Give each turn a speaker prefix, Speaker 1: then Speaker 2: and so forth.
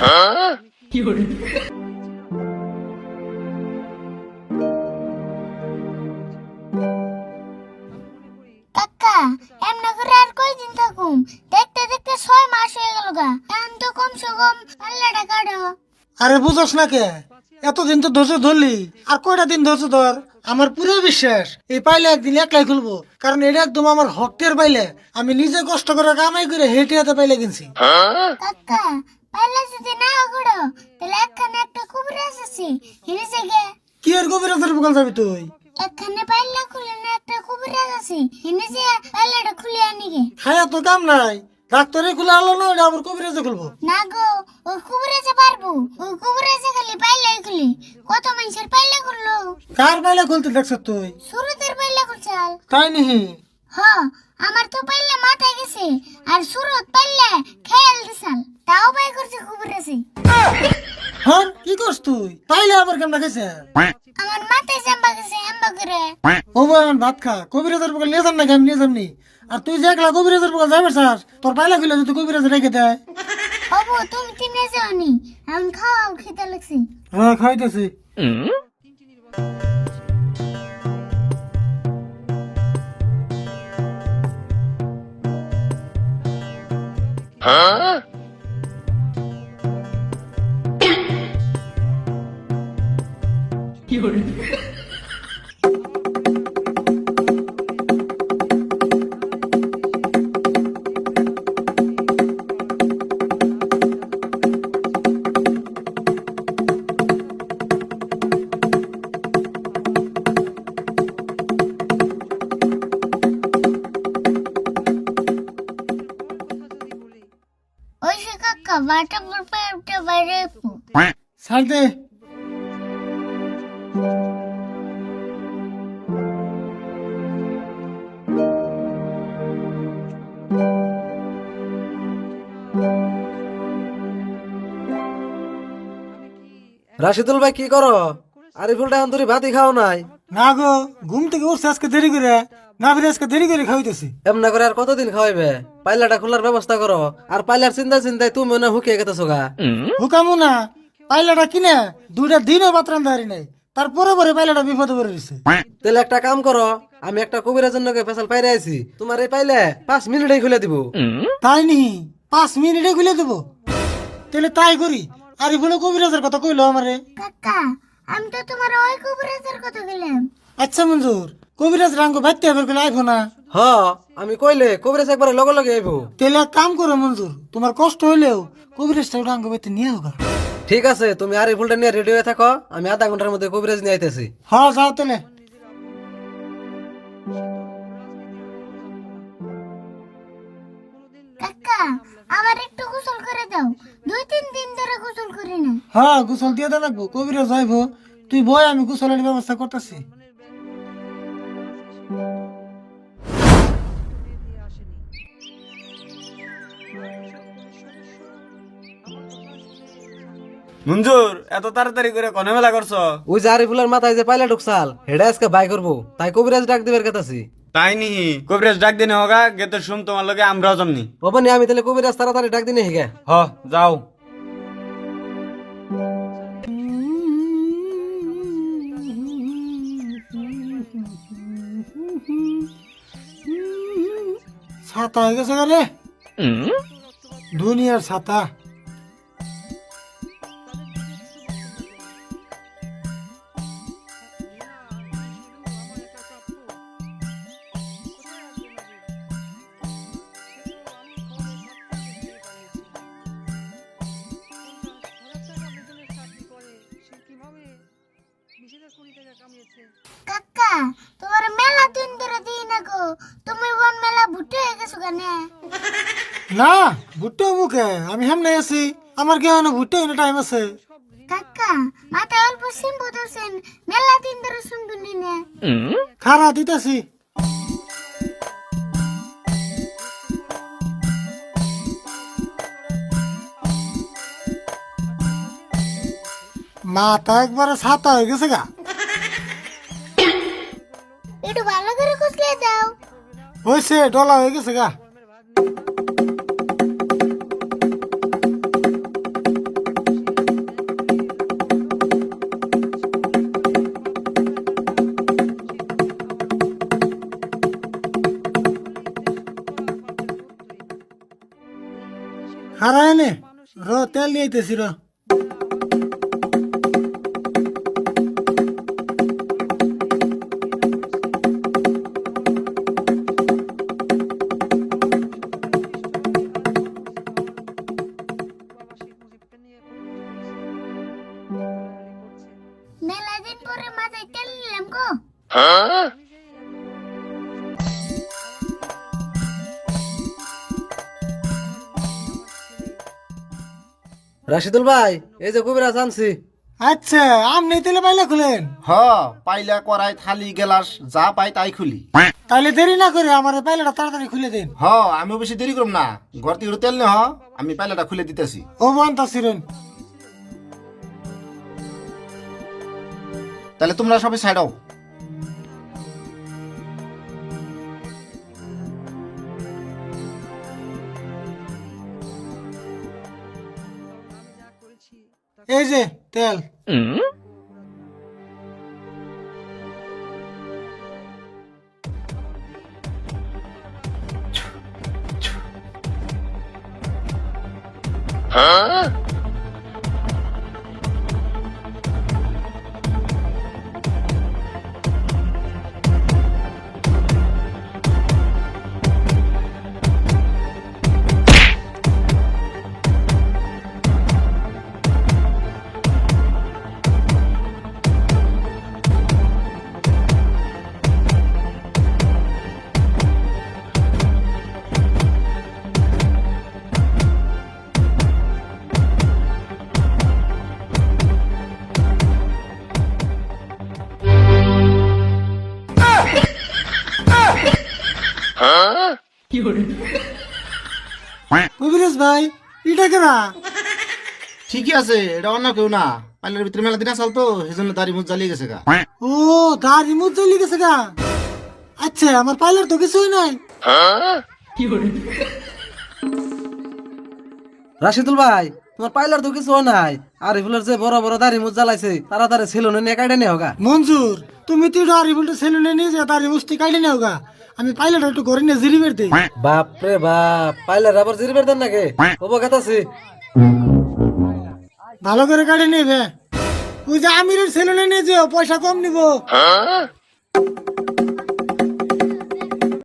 Speaker 1: কাকা এমন করে আর কয়দিন থাকুম? দেখতে দেখতে 6 মাস হয়ে গেল গা। এখন তো কমসে কম পাল্লাটা কাটো।
Speaker 2: আরে বুঝোস না কে, এতদিন তো ধৈর্য ধরলি, আর কয়টা দিন ধৈর্য ধর। আমার পুরো বিশ্বাস এই পাইলে একদিন একলাই খুলবো, কারণ এটা একদম আমার হকের পাইলে। আমি নিজে কষ্ট করে কামাই করে হেঁটে হাতে পাইলে কিনছি।
Speaker 1: কাকা পাল্লা যদি না করো তাহলে একখানে একটা কবিরাজ আছে হিনেছে গে।
Speaker 2: কি আর কবিরাজের বকাল যাবি তুই?
Speaker 1: একখানে পাল্লা খুলে না একটা কবিরাজ আছে হিনেছে, পাল্লাটা খুলে আনি গে।
Speaker 2: খায়া তো কাম নাই, ডাক্তারে খুলে আলো না, ওটা আবার কবিরাজে খুলবো।
Speaker 1: না গো, ওই কবিরাজে পারবো। ওই কবিরাজে খালি পাল্লাই খুলে, কত মানুষের পাল্লা খুললো।
Speaker 2: কার পাইলে খুলতে দেখছ তুই?
Speaker 1: সুরতের পাল্লা খুলছাল।
Speaker 2: তাই নিহি?
Speaker 1: হ, আমার তো পাল্লা মাথায় গেছে, আর সুরত পাল্লা খেয়াল দিছাল, তাও বাই করছে কবিরাজে।
Speaker 2: হ্যাঁ কি করছ তুই? পাইলে আবার কেমন গেছে?
Speaker 1: আমার মাথায় জাম্বা গেছে এম্বা করে।
Speaker 2: ও বান ভাত খা, কবিরাজের বকাল নিয়ে যান না, আমি নিয়ে যামনি। আর তুই যে একলা কবিরাজের বকাল যাবে স্যার, তোর পাইলা খুলে যদি কবিরাজ রেখে দেয়।
Speaker 1: হবো তুমি কিনে যাওনি, আমি খাওয়াও খেতে লাগছি।
Speaker 2: হ্যাঁ খাইতেছি।
Speaker 1: ওই সে কাকা বাটা পড়বে একটা বাইরে
Speaker 2: ছাড় দে।
Speaker 3: রাশিদুল ভাই কি করো? আরিফুলটা এখন তুই ভাতই খাও নাই?
Speaker 2: না গো, ঘুম থেকে উঠছে আজকে দেরি করে, না ফিরে আজকে দেরি করে খাইতেছি।
Speaker 3: এমনা করে আর কতদিন খাওয়াইবে? পাইলাটা খোলার ব্যবস্থা করো। আর পাইলার চিন্তা চিন্তায় তুমি মনে হুকিয়ে গেতেছো গা।
Speaker 2: হুকামু না, পাইলাটা কিনে 2টা দিনও বাতরান দাঁড়ি নাই, তারপরে পরে পাইলাটা বিপদে পড়ে রয়েছে।
Speaker 3: তাহলে একটা কাম করো, আমি একটা কবিরাজের জন্য ফেসাল পাইরে আইছি, তোমার এই পাইলে 5 মিনিটেই খুলে দিব।
Speaker 2: তাই নি? 5 মিনিটে খুলে দেবো? তাহলে তাই করি। আর এগুলো কবিরাজের কথা কইলো আমারে।
Speaker 1: কাকা আমি তো তোমার ওই কবিরাজের কথা গেলাম।
Speaker 2: আচ্ছা মঞ্জুর, কবিরাজ রাঙ্গ বাইতে হবে বলে আইবো না?
Speaker 3: হ, আমি কইলে কবিরাজ একবারে লগে লগে আইবো।
Speaker 2: তাহলে এক কাম করো মঞ্জুর, তোমার কষ্ট হইলেও কবিরাজটা রাঙ্গ বাইতে নিয়ে হোক।
Speaker 3: ঠিক আছে, তুমি আরিফুলটা নিয়ে রেডি হয়ে থাকো, আমি আধা ঘন্টার মধ্যে কবিরাজ নিয়ে আইতেছি।
Speaker 2: হ্যাঁ যাও তাহলে।
Speaker 1: কাকা আমার একটু গোসল করে দাও, 2-3 দিন ধরে গোসল করি না।
Speaker 2: হ্যাঁ গোসল দিয়ে দেওয়া লাগবো, কবিরাজ যাইবো। তুই বয়, আমি গোসলের ব্যবস্থা করতেছি।
Speaker 4: মঞ্জুর, এত তাড়াতাড়ি করে কনে মেলা করছো?
Speaker 3: ওই যে আরিফুলের মাথায় যে পাইলা ঢুকছাল, হেডা আজকে বাই করবো, তাই কবিরাজ ডাক দিবার কথাছি।
Speaker 4: তাই নিহি? কবিরাজ ডাক দিনে হোগা, গেতে শুন তোমার লগে আমরাও জমনি।
Speaker 3: বাবানি আমি তাহলে কবিরাজ তাড়াতাড়ি ডাক দিনে হিগে।
Speaker 4: হ যাও।
Speaker 2: ছাতা হয়ে গেছে গেলে, দুনিয়ার ছাতা।
Speaker 1: কাকা তোমার মেলা দিন ধরে দিই না গো, তুমি বোন মেলা ভুট্টে হয়ে গেছো কেন?
Speaker 2: না ভুট্টো মুখে আমি হেমনে আছি, আমার কি হয় না, ভুট্টো টাইম আছে।
Speaker 1: কাকা মাথায় অল্প সিম্বু দোসেন, মেলা দিন ধরে শুনবি না।
Speaker 2: খারা দিতেছি। মাথা একবারে ছাতা হয়ে গেছে গা।
Speaker 1: একটু ভালো করে কুচলে দাও।
Speaker 2: হয়েছে, ডলা হয়ে গেছে গা। হারায় নে তেল নিয়ে আইতেছি র
Speaker 1: মেলা দিন পরে মাথায় তেল নিলাম গো।
Speaker 3: রাশিদুল ভাই এই যে কবিরাজ আনছি।
Speaker 2: আচ্ছা আপনি তেলে পাইলে খুলেন
Speaker 5: হ পাইলা করাই থালি গেলাস যা পাই তাই খুলি।
Speaker 2: তাহলে দেরি না করে আমার পাইলাটা তাড়াতাড়ি খুলে দিন।
Speaker 5: হ আমিও বেশি দেরি করব না, ঘর থেকে তেল নে হ, আমি পাইলাটা খুলে দিতেছি।
Speaker 2: ও মানতাছিলেন
Speaker 5: তাহলে তোমরা সবাই সাইড হও।
Speaker 2: এই যে তেল। কবিরাজ ভাই এটা কেনা?
Speaker 5: ঠিকই আছে, এটা অন্য কেউ না, পাইলার ভিতরে মেলা দিন আসাল তো সেজন্য দাড়ি মুখ জ্বালিয়ে গেছে গা।
Speaker 2: ও দাড়ি মুখ জ্বলি গেছে গা। আচ্ছা আমার পাইলার তো কিছুই নাই।
Speaker 3: রাশিদুল ভাই তোমার পাইলার তো কিছু নাই, আর এগুলোর যে বড় বড় দাড়ি মুখ জ্বালাইছে তাড়াতাড়ি ছিল নিয়ে কাটে নিয়ে হোগা।
Speaker 2: মঞ্জুর তুমি তো দাড়ি বলতে সেলুনে নিয়ে যা দাড়ি মুস্তি কাটে নেও গা। আমি পাইলাটা একটু ঘরে নিয়ে জিরি বের দিই।
Speaker 3: বাপ রে বাপ, পাইলার আবার জিরিবের দেন নাকি? অবগত আছি।
Speaker 2: ভালো করে কাটে নেবে। ওই যে আমিরের সেলুনে নিয়ে যেও, পয়সা কম নিব।